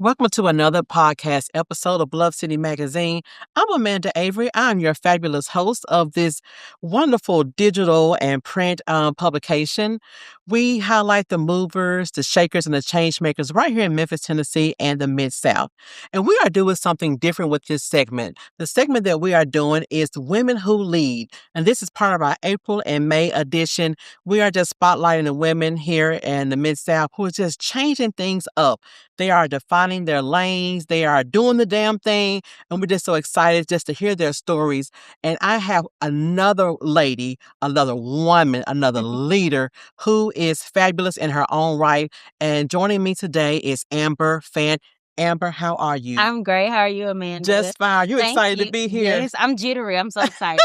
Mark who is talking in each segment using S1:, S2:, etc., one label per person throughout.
S1: Welcome to another podcast episode of Bluff City Magazine. I'm Amanda Avery. I'm your fabulous host of this wonderful digital and print publication. We highlight the movers, the shakers, and the change makers right here in Memphis, Tennessee, and the Mid-South. And we are doing something different with this segment. The segment that we are doing is Women Who Lead. And this is part of our April and May edition. We are just spotlighting the women here in the Mid-South who are just changing things up. They are defining their lanes. They are doing the damn thing. And we're just so excited just to hear their stories. And I have another lady, another woman, another leader who is fabulous in her own right. And joining me today is Amber Fant. Amber, how are you?
S2: I'm great. How are you, Amanda?
S1: Just fine. You excited to be here?
S2: Yes, I'm jittery. I'm so excited.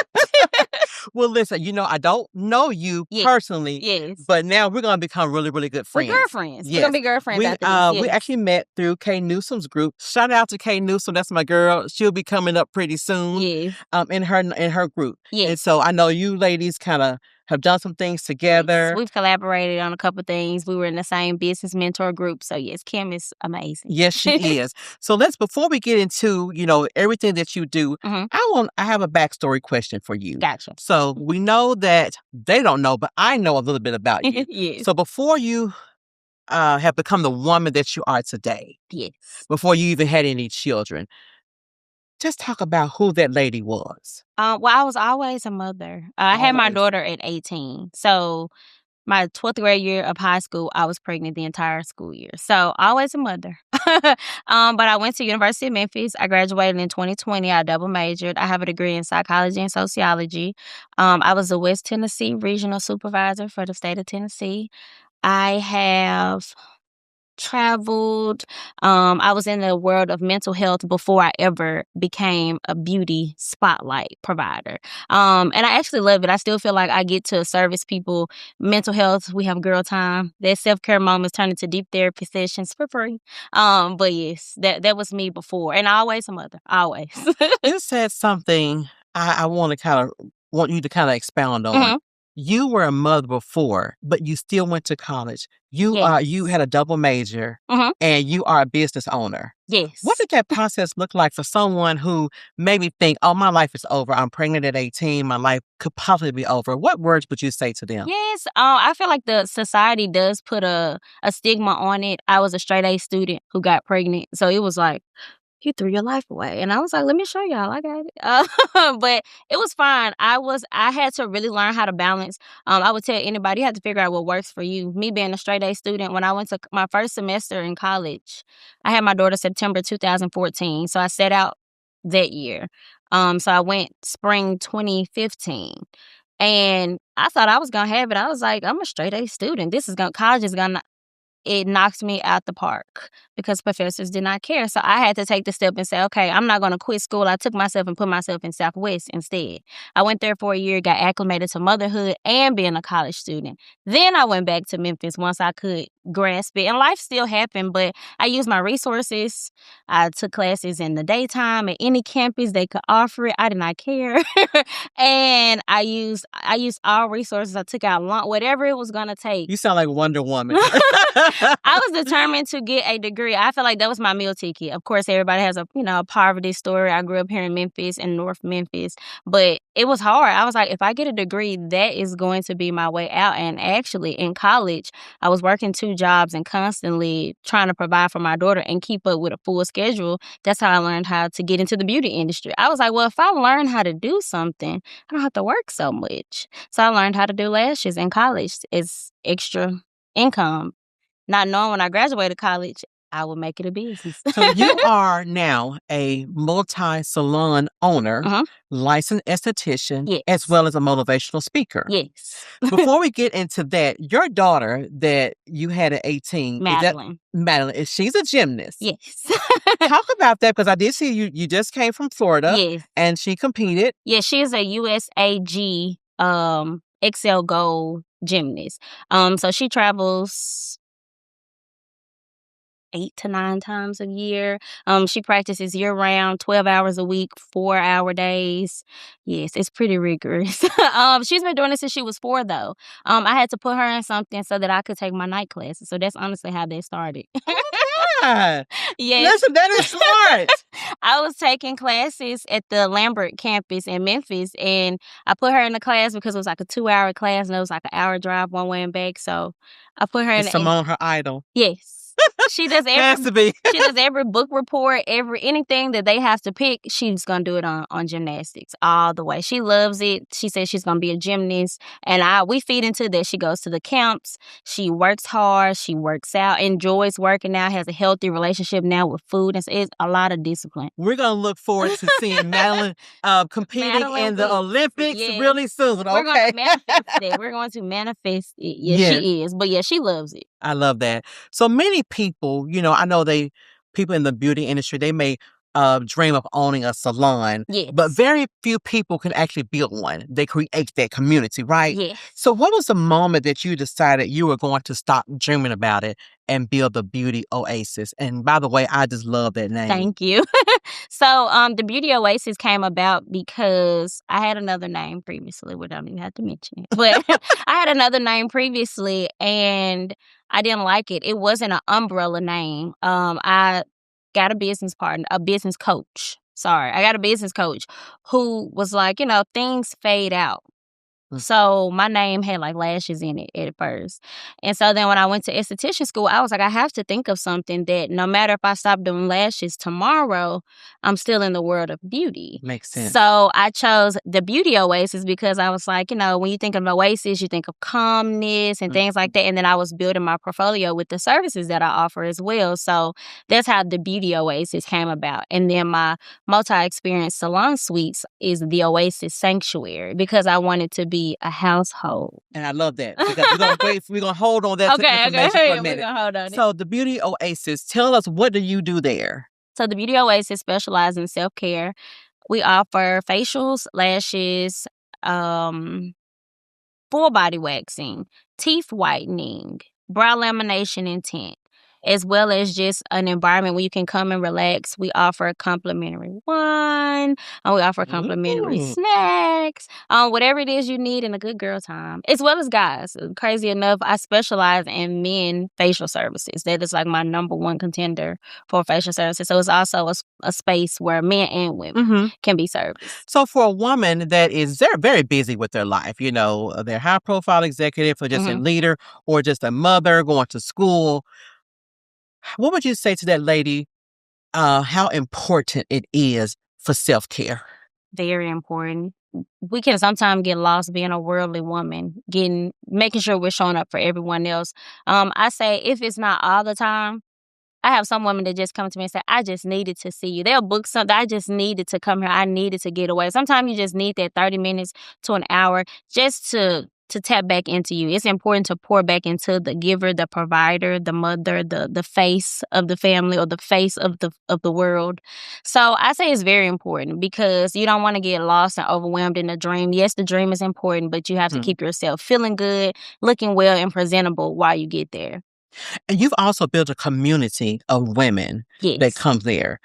S1: Well, listen, I don't know you personally.
S2: Yes.
S1: But now we're going to become really, really good friends.
S2: We're girlfriends.
S1: Yes.
S2: We're going to be girlfriends after this. Yes.
S1: We actually met through Kay Newsom's group. Shout out to Kay Newsom. That's my girl. She'll be coming up pretty soon.
S2: Yes.
S1: In her group.
S2: Yes.
S1: And so I know you ladies kind of have done some things together.
S2: Yes. We've collaborated on a couple of things. We were in the same business mentor group. So yes, Kim is amazing.
S1: Yes, she is. So before we get into, everything that you do, I have a backstory question for you.
S2: Gotcha.
S1: So we know that they don't know, but I know a little bit about you.
S2: Yes.
S1: So before you have become the woman that you are today,
S2: yes,
S1: before you even had any children, just talk about who that lady was.
S2: Well, I was always a mother. I had my daughter at 18. So my 12th grade year of high school, I was pregnant the entire school year. So always a mother. But I went to University of Memphis. I graduated in 2020. I double majored. I have a degree in psychology and sociology. I was the West Tennessee regional supervisor for the state of Tennessee. I have traveled. I was in the world of mental health before I ever became a beauty spotlight provider. And I actually love it. I still feel like I get to service people. Mental health, we have girl time. Their self-care moments turn into deep therapy sessions for free. But yes, that was me before. And always a mother. Always.
S1: You said something I want you to kind of expound on. You were a mother before, but you still went to college. You had a double major, and you are a business owner.
S2: Yes.
S1: What did that process look like for someone who maybe think, oh, my life is over. I'm pregnant at 18. My life could possibly be over. What words would you say to them?
S2: Yes. I feel like the society does put a stigma on it. I was a straight A student who got pregnant. So it was like, you threw your life away. And I was like, let me show y'all. I got it. But it was fine. I had to really learn how to balance. I would tell anybody, you have to figure out what works for you. Me being a straight A student, when I went to my first semester in college, I had my daughter September 2014. So I set out that year. So I went spring 2015. And I thought I was going to have it. I was like, I'm a straight A student. College is going to, it knocked me out the park because professors did not care. So I had to take the step and say, okay, I'm not going to quit school. I took myself and put myself in Southwest instead. I went there for a year, got acclimated to motherhood and being a college student. Then I went back to Memphis once I could grasp it. And life still happened, but I used my resources. I took classes in the daytime at any campus they could offer it. I did not care. And I used all resources. I took out whatever it was going to take.
S1: You sound like Wonder Woman.
S2: I was determined to get a degree. I feel like that was my meal ticket. Of course, everybody has a poverty story. I grew up here in Memphis, in North Memphis, but it was hard. I was like, if I get a degree, that is going to be my way out. And actually, in college, I was working 2 jobs and constantly trying to provide for my daughter and keep up with a full schedule. That's how I learned how to get into the beauty industry. I was like, well, if I learn how to do something, I don't have to work so much. So I learned how to do lashes in college as extra income. Not knowing when I graduated college, I would make it a business.
S1: So you are now a multi-salon owner, licensed esthetician, as well as a motivational speaker.
S2: Yes.
S1: Before we get into that, your daughter that you had at 18, Madeline, she's a gymnast.
S2: Yes.
S1: Talk about that, because I did see you just came from Florida.
S2: Yes.
S1: And she competed.
S2: Yeah, she is a USAG XL Gold gymnast. So she travels 8 to 9 times a year. She practices year-round, 12 hours a week, 4-hour days. Yes, it's pretty rigorous. She's been doing it since she was 4, though. I had to put her in something so that I could take my night classes. So that's honestly how that started.
S1: Yeah.
S2: Yes.
S1: Listen, that is smart.
S2: I was taking classes at the Lambert campus in Memphis, and I put her in the class because it was like a 2-hour class, and it was like an hour drive one way and back. So I put her in.
S1: Is Simone her idol?
S2: Yes. She does
S1: Has to be.
S2: she does every book report, anything that they have to pick, she's gonna do it on gymnastics all the way. She loves it. She says she's gonna be a gymnast, and we feed into that. She goes to the camps. She works hard. She works out. Enjoys working out. Has a healthy relationship now with food. It's a lot of discipline.
S1: We're gonna look forward to seeing Madeline competing
S2: Madeline
S1: in the
S2: will.
S1: Olympics
S2: Yes.
S1: really soon.
S2: We're going
S1: Okay.
S2: to manifest it. We're going to manifest it. Yes,
S1: Yes.
S2: she is. But yeah, she loves it.
S1: I love that. So many people, I know people in the beauty industry, they may dream of owning a salon,
S2: Yes.
S1: but very few people can actually build one. They create that community, right?
S2: Yes.
S1: So what was the moment that you decided you were going to stop dreaming about it and build the Beauty Oasis? And by the way, I just love that name.
S2: Thank you. So the Beauty Oasis came about because I had another name previously. We don't even have to mention it. But I had another name previously, and I didn't like it. It wasn't an umbrella name. I got a business partner, a business coach. I got a business coach who was like, things fade out. So my name had like lashes in it at first. And so then when I went to esthetician school, I was like, I have to think of something that no matter if I stop doing lashes tomorrow, I'm still in the world of beauty.
S1: Makes sense.
S2: So I chose the Beauty Oasis because I was like, when you think of Oasis, you think of calmness and things like that. And then I was building my portfolio with the services that I offer as well. So that's how the Beauty Oasis came about. And then my multi-experience salon suites is the Oasis Sanctuary because I wanted to be a household.
S1: And I love that. We're gonna hold on that information for a minute.
S2: We're gonna hold on
S1: So the Beauty Oasis, tell us, what do you do there?
S2: So the Beauty Oasis specializes in self-care. We offer facials, lashes, full body waxing, teeth whitening, brow lamination and tint, as well as just an environment where you can come and relax. We offer complimentary wine, and we offer complimentary snacks, whatever it is you need in a good girl time, as well as guys. Crazy enough, I specialize in men facial services. That is like my number one contender for facial services. So it's also a space where men and women can be serviced.
S1: So for a woman that is very busy with their life, they're high profile executive or just a leader or just a mother going to school, what would you say to that lady, how important it is for self-care?
S2: Very important. We can sometimes get lost being a worldly woman, making sure we're showing up for everyone else. I say if it's not all the time, I have some women that just come to me and say, I just needed to see you. They'll book something. I just needed to come here. I needed to get away. Sometimes you just need that 30 minutes to an hour just to tap back into you. It's important to pour back into the giver, the provider, the mother, the face of the family or the face of the world. So I say it's very important because you don't want to get lost and overwhelmed in the dream. Yes, the dream is important, but you have to keep yourself feeling good, looking well, and presentable while you get there.
S1: And you've also built a community of women that come there.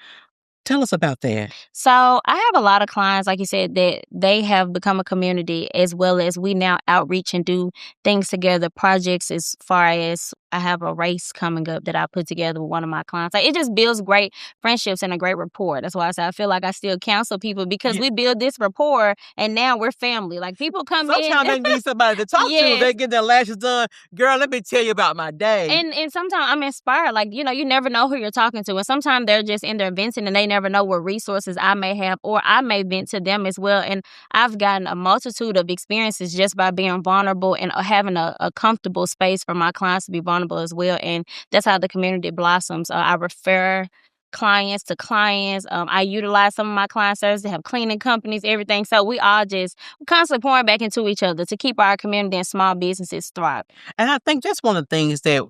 S1: Tell us about that.
S2: So I have a lot of clients, like you said, that they have become a community, as well as we now outreach and do things together, projects as far as I have a race coming up that I put together with one of my clients. Like, it just builds great friendships and a great rapport. That's why I say I feel like I still counsel people because we build this rapport and now we're family. Like, people come in.
S1: Sometimes they need somebody to talk to. They get their lashes done. Girl, let me tell you about my day.
S2: And sometimes I'm inspired. Like, you never know who you're talking to. And sometimes they're just in there venting and they never know what resources I may have or I may vent to them as well. And I've gotten a multitude of experiences just by being vulnerable and having a comfortable space for my clients to be vulnerable as well. And that's how the community blossoms. I refer clients to clients. I utilize some of my client services to have cleaning companies, everything. So we all just constantly pouring back into each other to keep our community and small businesses thriving.
S1: And I think that's one of the things that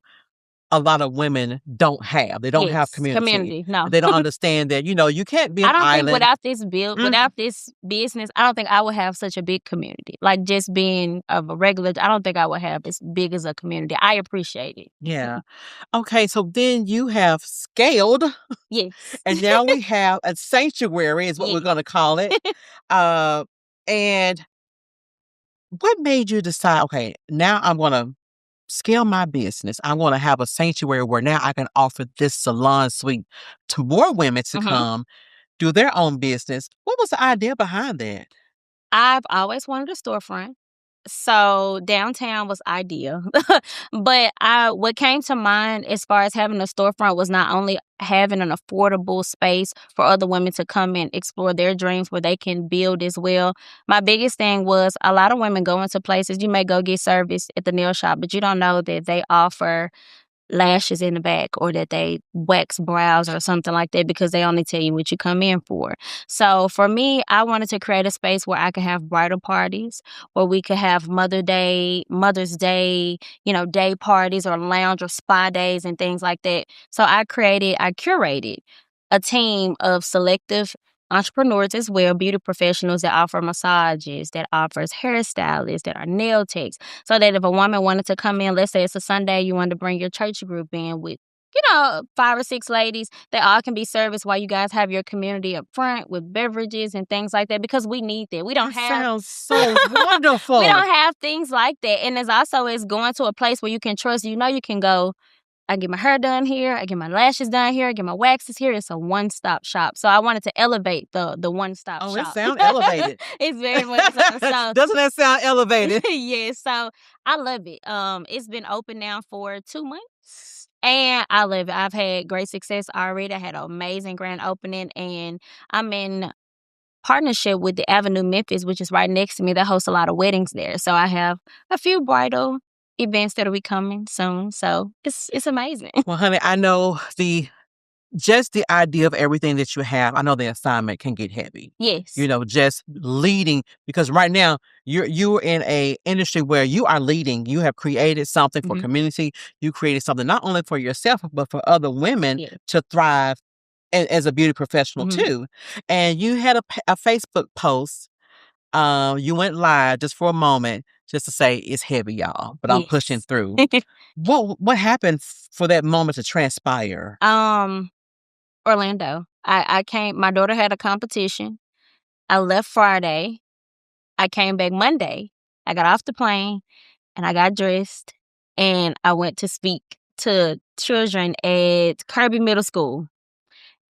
S1: a lot of women don't have. They don't have community.
S2: No.
S1: They don't understand that, you can't be an island.
S2: I don't think without this business, I don't think I would have such a big community. Like, just being a regular, I don't think I would have as big as a community. I appreciate it.
S1: Yeah. Okay, so then you have scaled.
S2: Yes.
S1: And now we have a sanctuary is what we're going to call it. And what made you decide, okay, now I'm going to scale my business. I want to have a sanctuary where now I can offer this salon suite to more women to come do their own business. What was the idea behind that?
S2: I've always wanted a storefront. So downtown was ideal. But what came to mind as far as having a storefront was not only having an affordable space for other women to come and explore their dreams where they can build as well. My biggest thing was a lot of women go into places, you may go get service at the nail shop, but you don't know that they offer lashes in the back or that they wax brows or something like that because they only tell you what you come in for. So for me, I wanted to create a space where I could have bridal parties, where we could have Mother's Day, day parties or lounge or spa days and things like that. So I curated a team of selective entrepreneurs as well, beauty professionals that offer massages, that offers hairstylists, that are nail techs, so that if a woman wanted to come in, let's say it's a Sunday, you wanted to bring your church group in with, 5 or 6 ladies, they all can be serviced while you guys have your community up front with beverages and things like that because we need that. We don't
S1: That
S2: have
S1: sounds so wonderful.
S2: we don't have things like that. And it's also is going to a place where you can trust, you can go, I get my hair done here, I get my lashes done here, I get my waxes here. It's a one-stop shop. So I wanted to elevate the one-stop
S1: Oh,
S2: shop.
S1: it sounds elevated.
S2: It's very much so.
S1: Doesn't that sound elevated?
S2: Yes, so I love it. It's been open now for 2 months. And I love it. I've had great success already. I had an amazing grand opening, and I'm in partnership with the Avenue Memphis, which is right next to me, that hosts a lot of weddings there. So I have a few bridal events that'll be coming soon. So it's amazing.
S1: Well, honey, I know just the idea of everything that you have, I know the assignment can get heavy.
S2: Yes.
S1: Just leading, because right now you're in a industry where you are leading. You have created something for community. You created something not only for yourself, but for other women to thrive as a beauty professional too. And you had a Facebook post. You went live just for a moment, just to say it's heavy, y'all, but I'm pushing through. What happened for that moment to transpire?
S2: Orlando. I came, my daughter had a competition. I left Friday. I came back Monday. I got off the plane and I got dressed and I went to speak to children at Kirby Middle School.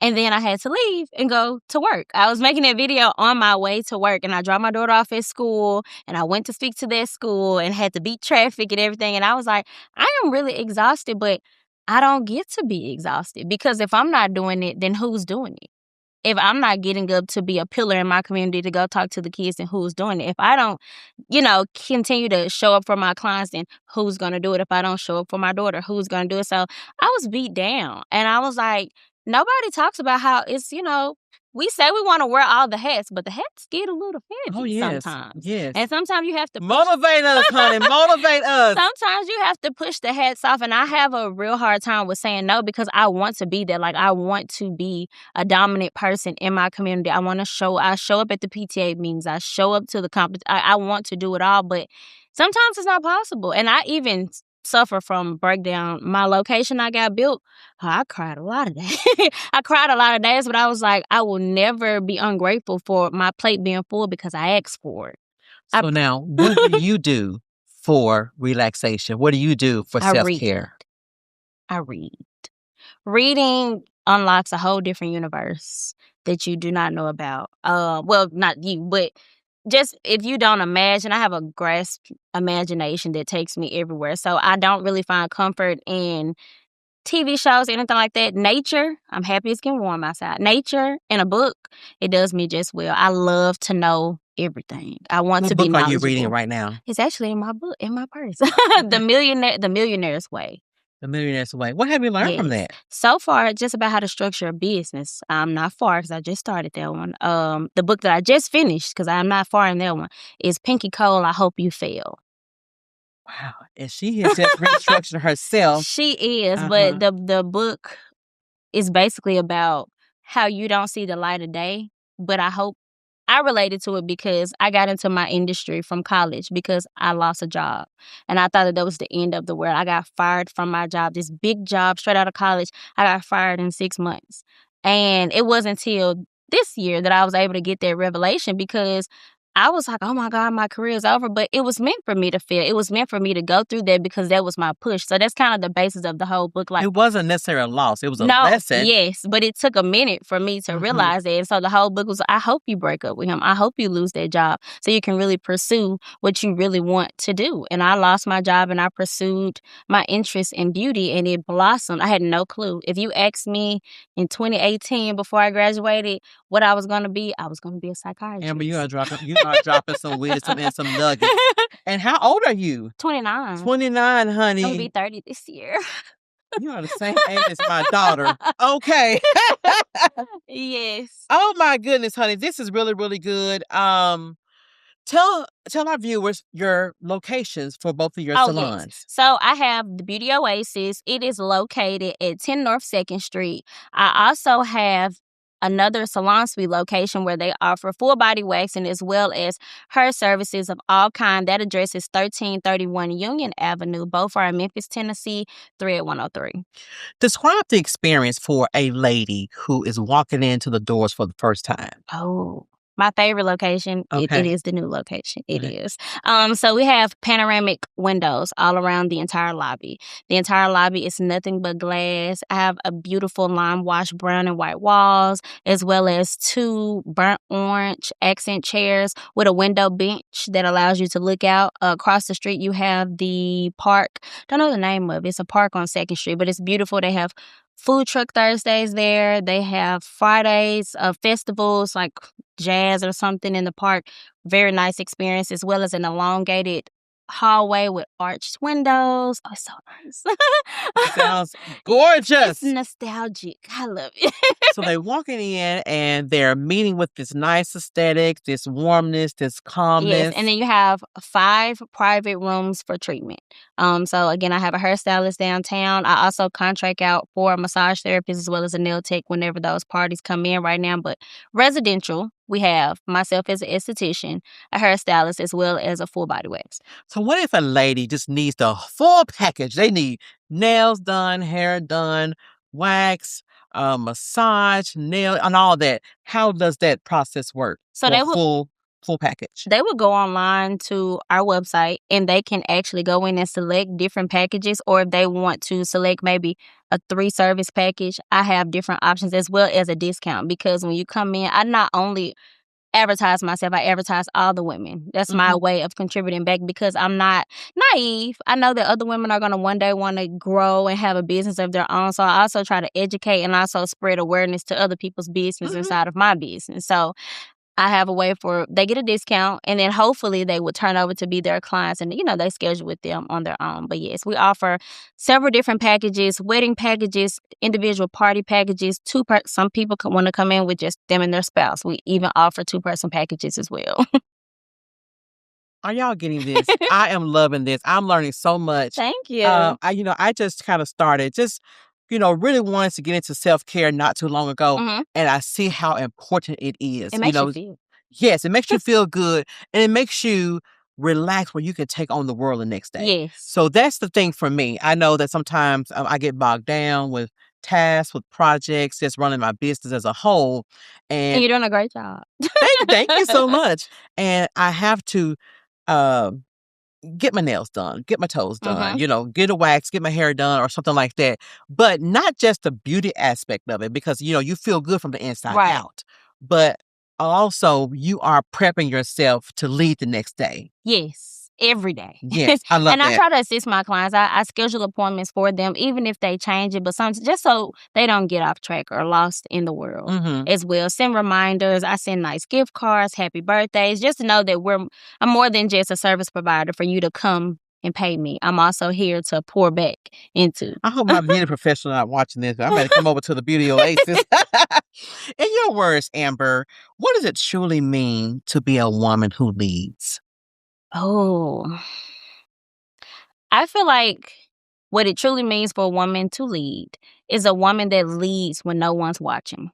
S2: And then I had to leave and go to work. I was making that video on my way to work, and I dropped my daughter off at school, and I went to speak to that school and had to beat traffic and everything. And I was like, I am really exhausted, but I don't get to be exhausted because if I'm not doing it, then who's doing it? If I'm not getting up to be a pillar in my community to go talk to the kids, then who's doing it? If I don't, continue to show up for my clients, then who's going to do it? If I don't show up for my daughter, who's going to do it? So I was beat down, and I was like, nobody talks about how it's, we say we want to wear all the hats, but the hats get a little heavy sometimes.
S1: Yes.
S2: And sometimes you have to
S1: motivate us, honey. Motivate us.
S2: Sometimes you have to push the hats off. And I have a real hard time with saying no because I want to be there. Like, I want to be a dominant person in my community. I show up at the PTA meetings. I show up to the competition. I want to do it all, but sometimes it's not possible. And I even suffer from breakdown. My location I got built, I cried a lot of days. I cried a lot of days, but I was like, I will never be ungrateful for my plate being full because I asked for it.
S1: So now, what do you do for relaxation? What do you do for self-care?
S2: I read. Reading unlocks a whole different universe that you do not know about. Well, not you, but just if you don't imagine, I have a grasp imagination that takes me everywhere. So I don't really find comfort in TV shows, anything like that. Nature, I'm happy it's getting warm outside. Nature and a book, it does me just well. I love to know everything. I want to be knowledgeable.
S1: What book are you reading right now?
S2: It's actually in my book, in my purse. The Millionaire's Way.
S1: The Millionaire's Way. What have you learned from that?
S2: So far, just about how to structure a business. I'm not far because I just started that one. The book that I just finished, because I'm not far in that one, is Pinky Cole, I Hope You Fail.
S1: Wow. And she has just restructured herself.
S2: She is, but the book is basically about how you don't see the light of day, but I related to it because I got into my industry from college because I lost a job. And I thought that was the end of the world. I got fired from my job, this big job straight out of college. I got fired in 6 months. And it wasn't until this year that I was able to get that revelation because I was like, oh my God, my career is over. But it was meant for me to fail. It was meant for me to go through that because that was my push. So that's kind of the basis of the whole book. Like,
S1: it wasn't necessarily a loss. It was a
S2: no,
S1: lesson.
S2: yes, but it took a minute for me to realize that. And so the whole book was, I hope you break up with him. I hope you lose that job so you can really pursue what you really want to do. And I lost my job and I pursued my interest in beauty and it blossomed. I had no clue. If you asked me in 2018 before I graduated what I was going to be, I was going to be a psychiatrist.
S1: Amber, you are dropping some wisdom and some nuggets. And how old are you?
S2: 29.
S1: 29, honey.
S2: I'm going to be 30 this year.
S1: You are the same age as my daughter. Okay.
S2: Yes.
S1: Oh my goodness, honey. This is really, really good. Tell our viewers your locations for both of your salons.
S2: Yes. So I have the Beauty Oasis. It is located at 10 North 2nd Street. I also have another salon suite location where they offer full body waxing as well as hair services of all kind. That address is 1331 Union Avenue. Both are in Memphis, Tennessee, 38103.
S1: Describe the experience for a lady who is walking into the doors for the first time.
S2: Oh, my favorite location, it is the new location. It is. So we have panoramic windows all around the entire lobby. The entire lobby is nothing but glass. I have a beautiful lime wash brown and white walls, as well as 2 burnt orange accent chairs with a window bench that allows you to look out. Across the street, you have the park. Don't know the name of it. It's a park on 2nd Street, but it's beautiful. They have food truck Thursdays there. They have Fridays of festivals like jazz or something in the park. Very nice experience, as well as an elongated hallway with arched windows. Oh, it's so nice.
S1: Sounds gorgeous.
S2: It's nostalgic. I love it.
S1: So they're walking in and they're meeting with this nice aesthetic, this warmness, this calmness.
S2: Yes, and then you have 5 private rooms for treatment. So again, I have a hairstylist downtown. I also contract out for a massage therapist as well as a nail tech whenever those parties come in right now. But residential, we have myself as an esthetician, a hairstylist, as well as a full body wax.
S1: So what if a lady just needs the full package? They need nails done, hair done, wax, massage, nail, and all that. How does that process work?
S2: So they will
S1: full package.
S2: They would go online to our website and they can actually go in and select different packages, or if they want to select maybe a 3-service package, I have different options as well as a discount, because when you come in, I not only advertise myself, I advertise all the women. That's my way of contributing back, because I'm not naive. I know that other women are going to one day want to grow and have a business of their own. So I also try to educate and also spread awareness to other people's business inside of my business. So I have a way for they get a discount, and then hopefully they would turn over to be their clients, and they schedule with them on their own. But yes, we offer several different packages: wedding packages, individual party packages. Some people want to come in with just them and their spouse. We even offer 2-person packages as well.
S1: Are y'all getting this? I am loving this. I'm learning so much.
S2: Thank you.
S1: I just kind of started really wanted to get into self-care not too long ago. And I see how important it is.
S2: It makes you feel.
S1: Yes, it makes you feel good, and it makes you relax where you can take on the world the next day.
S2: Yes.
S1: So that's the thing for me. I know that sometimes I get bogged down with tasks, with projects, just running my business as a whole. And
S2: you're doing a great job.
S1: Thank you so much. And I have to get my nails done, get my toes done, get a wax, get my hair done or something like that. But not just the beauty aspect of it, because, you feel good from the inside out. But also you are prepping yourself to lead the next day.
S2: Yes. Every day.
S1: Yes, I love
S2: and
S1: that.
S2: I try to assist my clients. I schedule appointments for them, even if they change it, but just so they don't get off track or lost in the world as well. Send reminders. I send nice gift cards, happy birthdays, just to know that I'm more than just a service provider for you to come and pay me. I'm also here to pour back into.
S1: I hope my beauty professional not watching this. I better come over to the Beauty Oasis. In your words, Amber, what does it truly mean to be a woman who leads?
S2: Oh, I feel like what it truly means for a woman to lead is a woman that leads when no one's watching.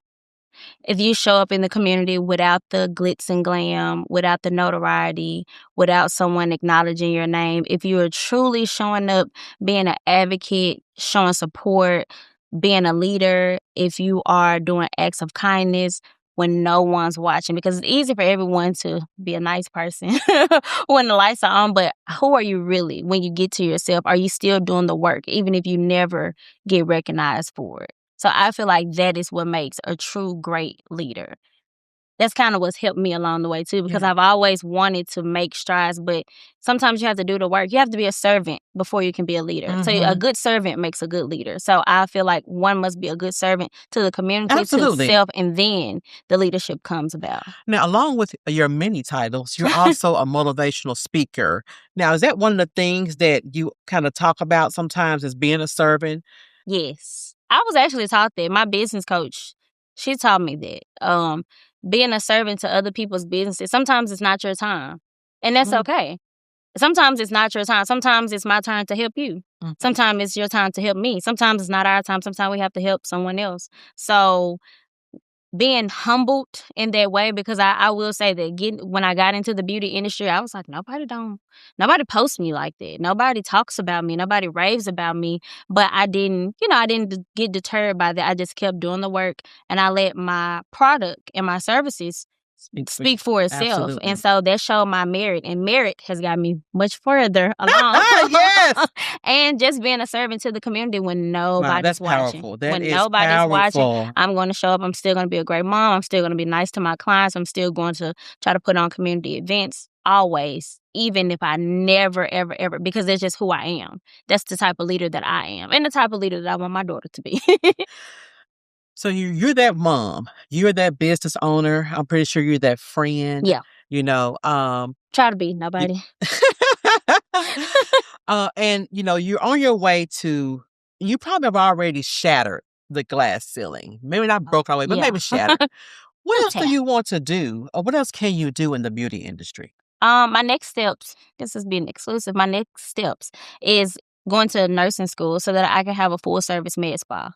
S2: If you show up in the community without the glitz and glam, without the notoriety, without someone acknowledging your name, if you are truly showing up, being an advocate, showing support, being a leader, if you are doing acts of kindness, when no one's watching, because it's easy for everyone to be a nice person when the lights are on, but who are you really when you get to yourself? Are you still doing the work, even if you never get recognized for it? So I feel like that is what makes a true great leader. That's kind of what's helped me along the way, too, because I've always wanted to make strides, but sometimes you have to do the work. You have to be a servant before you can be a leader. So a good servant makes a good leader. So I feel like one must be a good servant to the community, to self, and then the leadership comes about.
S1: Now, along with your many titles, you're also a motivational speaker. Now, is that one of the things that you kind of talk about sometimes as being a servant?
S2: Yes. I was actually taught that. My business coach, she taught me that. Being a servant to other people's businesses, sometimes it's not your time. And that's okay. Sometimes it's not your time. Sometimes it's my turn to help you. Sometimes it's your time to help me. Sometimes it's not our time. Sometimes we have to help someone else. So being humbled in that way, because I will say that when I got into the beauty industry, I was like, nobody posts me like that. Nobody talks about me. Nobody raves about me. But I didn't get deterred by that. I just kept doing the work, and I let my product and my services speak for itself. Absolutely. And so that showed my merit, and merit has got me much further along.
S1: Yes.
S2: And just being a servant to the community when nobody's watching.
S1: Powerful. When
S2: nobody's
S1: powerful.
S2: Watching, I'm going to show up. I'm still going to be a great mom. I'm still going to be nice to my clients. I'm still going to try to put on community events always, even if I never, ever, ever, because that's just who I am. That's the type of leader that I am, and the type of leader that I want my daughter to be.
S1: So you're that mom. You're that business owner. I'm pretty sure you're that friend.
S2: Yeah.
S1: Try
S2: to be nobody.
S1: And, you're on your way to, you probably have already shattered the glass ceiling. Maybe not broken all the way, but maybe shattered. What else do you want to do? Or what else can you do in the beauty industry?
S2: My next steps, this is being exclusive, my next steps is going to nursing school so that I can have a full service med spa.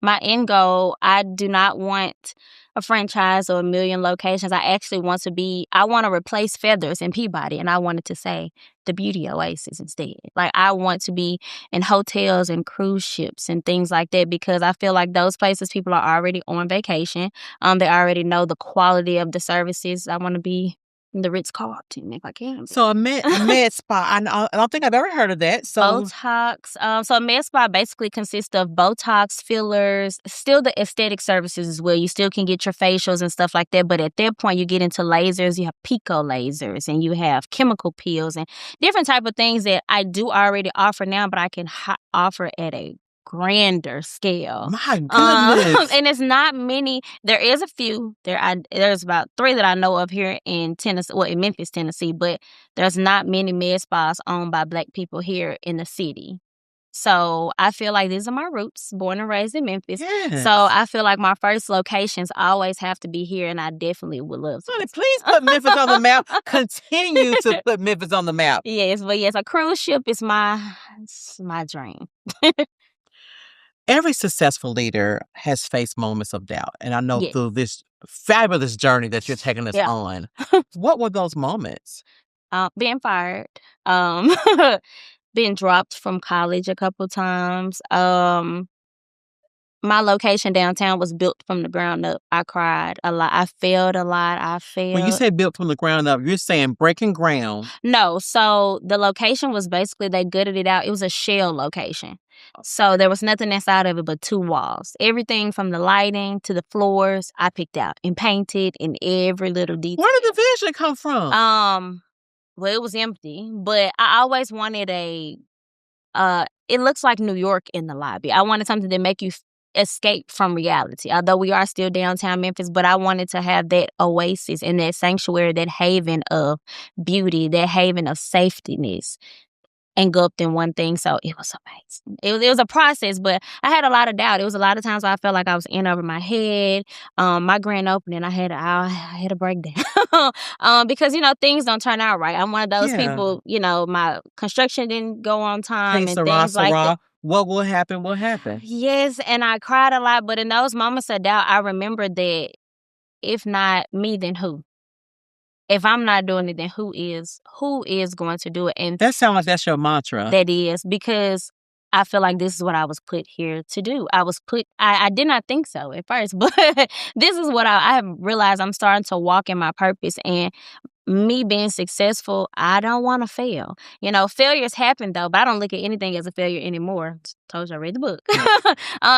S2: My end goal, I do not want a franchise or a million locations. I actually want to replace Feathers in Peabody, and I wanted to say the Beauty Oasis instead. Like, I want to be in hotels and cruise ships and things like that, because I feel like those places people are already on vacation. They already know the quality of the services. I want to be the Ritz-Carlton if I can.
S1: So a med spa, I don't think I've ever heard of that. So
S2: Botox. So a med spa basically consists of Botox, fillers, still the aesthetic services as well. You still can get your facials and stuff like that. But at that point, you get into lasers. You have pico lasers, and you have chemical peels and different type of things that I do already offer now, but I can offer at a grander scale.
S1: My goodness.
S2: And it's not many. There is a few. There's about 3 that I know of here in Tennessee, in Memphis, Tennessee, but there's not many med spas owned by Black people here in the city. So I feel like these are my roots, born and raised in Memphis.
S1: Yes.
S2: So I feel like my first locations always have to be here, and I definitely would love to.
S1: Honey, please put Memphis on the map. Continue to put Memphis on the map.
S2: Yes, but yes, a cruise ship is my dream.
S1: Every successful leader has faced moments of doubt. And I know through this fabulous journey that you're taking us on, what were those moments?
S2: Being fired, being dropped from college a couple times. My location downtown was built from the ground up. I cried a lot. I failed a lot.
S1: When you say built from the ground up, you're saying breaking ground.
S2: No. So the location was basically, they gutted it out. It was a shell location. So there was nothing inside of it but 2 walls. Everything from the lighting to the floors, I picked out and painted in every little detail.
S1: Where did the vision come from?
S2: Well, it was empty, but I always wanted it looks like New York in the lobby. I wanted something to make you escape from reality. Although we are still downtown Memphis, but I wanted to have that oasis and that sanctuary, that haven of beauty, that haven of safetyness engulfed in one thing. So it was amazing. It was a process, but I had a lot of doubt. It was a lot of times where I felt like I was in over my head. My grand opening, I had a breakdown because things don't turn out right. I'm one of those people. My construction didn't go on time and things like that.
S1: What will happen will happen.
S2: Yes, and I cried a lot, but in those moments of doubt, I remember that if not me, then who? If I'm not doing it, then who is? Who is going to do it? And
S1: that sounds like that's your mantra.
S2: That is, because I feel like this is what I was put here to do. I did not think so at first, but this is what I have realized. I'm starting to walk in my purpose, and me being successful, I don't want to fail. Failures happen though, but I don't look at anything as a failure anymore. Told you I read the book.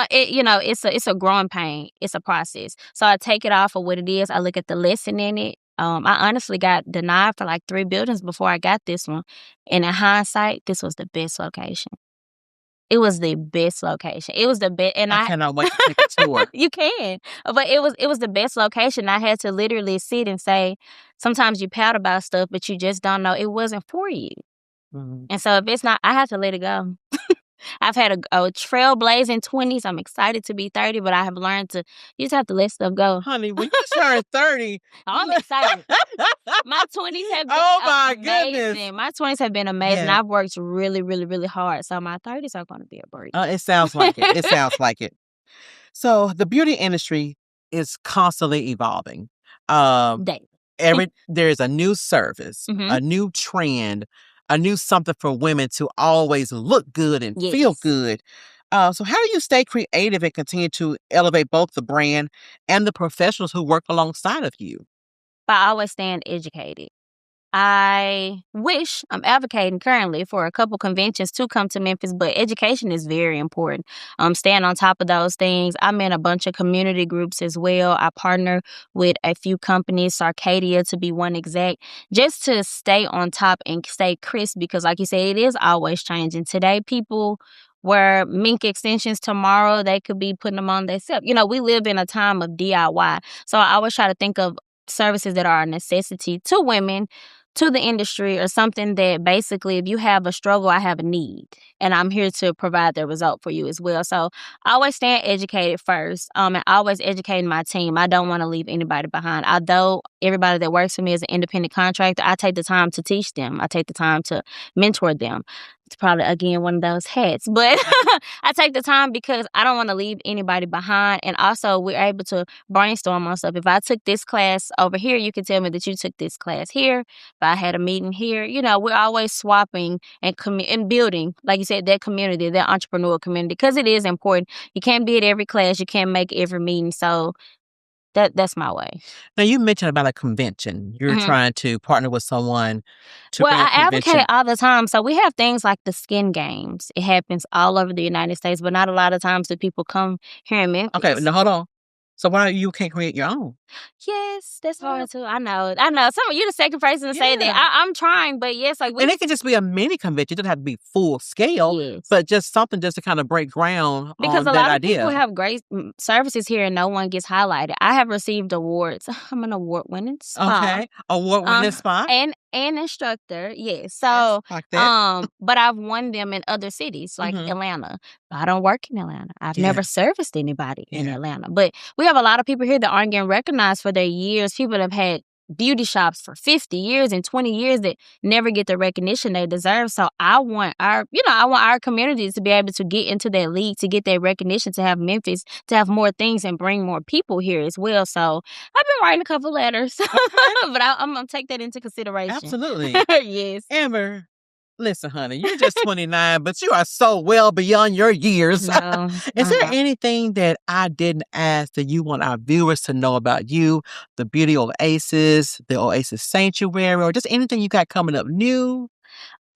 S2: It's a growing pain. It's a process. So I take it off for what it is. I look at the lesson in it. I honestly got denied for like 3 buildings before I got this one. And in hindsight, this was the best location. It was the best location. It was the best, and
S1: I cannot wait to take a tour.
S2: You can, but it was the best location. I had to literally sit and say, sometimes you pout about stuff, but you just don't know it wasn't for you.
S1: Mhm.
S2: And so if it's not, I have to let it go. I've had a trailblazing 20s. I'm excited to be 30, but I have learned to, you just have to let stuff go.
S1: Honey, when you turn 30,
S2: I'm excited. My 20s have been
S1: oh my
S2: amazing.
S1: goodness.
S2: My 20s have been amazing.
S1: Yeah.
S2: I've worked really, really, really hard. So my 30s are going to be a break.
S1: It sounds like it. It sounds like it. So the beauty industry is constantly evolving. There's a new service, a new trend, a new something for women to always look good and feel good. So how do you stay creative and continue to elevate both the brand and the professionals who work alongside of you?
S2: By always staying educated. I'm advocating currently for a couple conventions to come to Memphis, but education is very important. Staying on top of those things. I'm in a bunch of community groups as well. I partner with a few companies, Sarcadia to be one exact, just to stay on top and stay crisp because like you said, it is always changing. Today, people wear mink extensions. Tomorrow, they could be putting them on themselves. We live in a time of DIY. So I always try to think of services that are a necessity to women, to the industry, or something that basically if you have a struggle, I have a need and I'm here to provide the result for you as well. So I always staying educated first and always educating my team. I don't want to leave anybody behind. Although everybody that works for me is an independent contractor, I take the time to teach them. I take the time to mentor them. It's probably, again, one of those hats. But I take the time because I don't want to leave anybody behind. And also, we're able to brainstorm on stuff. If I took this class over here, you can tell me that you took this class here. If I had a meeting here, we're always swapping and building, like you said, that community, that entrepreneurial community, because it is important. You can't be at every class. You can't make every meeting. So that's my way.
S1: Now, you mentioned about a convention. You're trying to partner with someone to bring a convention.
S2: I advocate all the time. So we have things like the skin games. It happens all over the United States, but not a lot of times do people come here in Memphis.
S1: Okay, now hold on. So why you can't create your own?
S2: Yes, that's hard too. I know. You're the second person to say that. I'm trying, but yes,
S1: and it can just be a mini convention. It doesn't have to be full scale, but just something just to kind of break ground
S2: because
S1: on
S2: a lot
S1: that
S2: of
S1: idea.
S2: People have great services here, and no one gets highlighted. I have received awards. I'm an award-winning spa.
S1: Okay, award-winning spa
S2: and instructor. Yes, so
S1: like that.
S2: but I've won them in other cities like Atlanta. I don't work in Atlanta. I've never serviced anybody in Atlanta, but we have a lot of people here that aren't getting recognized for their years. People that have had beauty shops for 50 years and 20 years that never get the recognition they deserve. So I want our communities to be able to get into that league, to get that recognition, to have Memphis, to have more things and bring more people here as well. So I've been writing a couple letters, but I'm going to take that into consideration.
S1: Absolutely.
S2: Yes.
S1: Amber, listen, honey, you're just 29, but you are so well beyond your years.
S2: No,
S1: Is there anything that I didn't ask that you want our viewers to know about you, the Beauty Oasis, the Oasis Sanctuary, or just anything you got coming up new?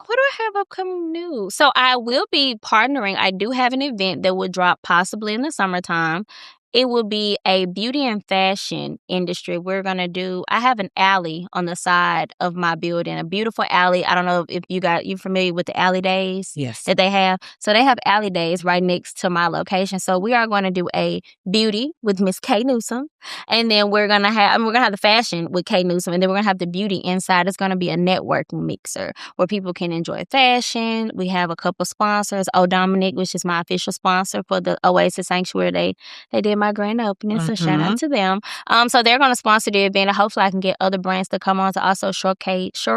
S2: What do I have upcoming new? So I will be partnering. I do have an event that will drop possibly in the summertime. It will be a beauty and fashion industry. I have an alley on the side of my building, a beautiful alley. I don't know if you familiar with the alley days that they have. So they have alley days right next to my location. So we are going to do a beauty with Miss K Newsom. And then we're going to have the fashion with K Newsom. And then we're going to have the beauty inside. It's going to be a networking mixer where people can enjoy fashion. We have a couple sponsors. Dominic, which is my official sponsor for the Oasis Sanctuary. They did my grand opening, so shout out to them. So they're going to sponsor the event, and hopefully I can get other brands to come on to also showcase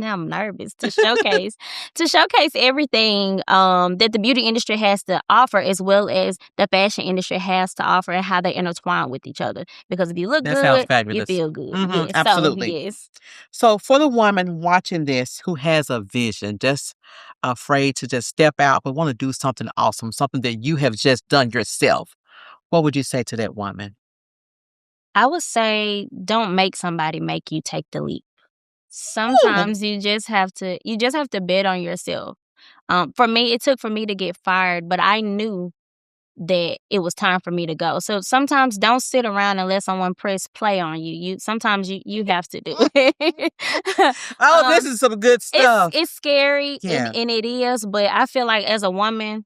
S2: Now I'm nervous to showcase everything that the beauty industry has to offer, as well as the fashion industry has to offer, and how they intertwine with each other. Because if you look
S1: That sounds
S2: good, you
S1: fabulous.
S2: feel good. Yes. So
S1: Absolutely.
S2: yes.
S1: So for the woman watching this who has a vision, just afraid to just step out, but want to do something awesome, something that you have just done yourself, what would you say to that woman?
S2: I would say don't make somebody make you take the leap.
S1: Ooh,
S2: Sometimes you just have to bet on yourself. For me, it took for me to get fired, but I knew that it was time for me to go. So sometimes don't sit around and let someone press play on you. You have to do it.
S1: oh, this
S2: um,
S1: is some good stuff.
S2: it's scary
S1: Yeah.
S2: and it is, but I feel like as a woman,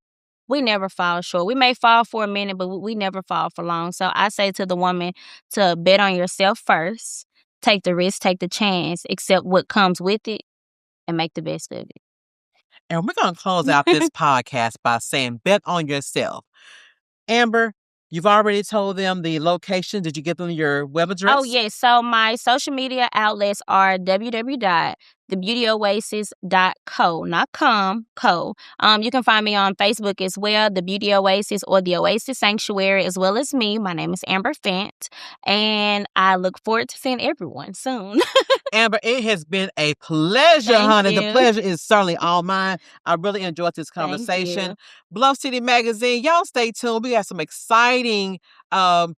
S2: we never fall short. We may fall for a minute, but we never fall for long. So I say to the woman to bet on yourself first, take the risk, take the chance, accept what comes with it, and make the best of
S1: And we're going to close out
S2: it.
S1: this podcast by saying, bet on yourself. Amber, you've already told them the location. Did you give them your web
S2: Oh,
S1: address?
S2: yes. So my social media outlets are www.thebeautyoasis.co, not co. You can find me on Facebook as well, The Beauty Oasis or The Oasis Sanctuary, as well as me. My name is Amber Fant, and I look forward to seeing everyone soon.
S1: Amber, it has been a pleasure,
S2: Thank
S1: honey. The
S2: you.
S1: pleasure is certainly all mine. I really enjoyed this
S2: Thank
S1: conversation.
S2: you.
S1: Bluff City Magazine, y'all stay tuned. We got some exciting um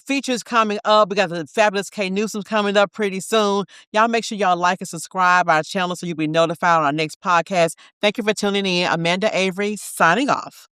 S1: features coming up. We got the fabulous K Newsom coming up pretty soon. Y'all make sure y'all like and subscribe our channel so you'll be notified on our next podcast. Thank you for tuning in. Amanda Avery signing off.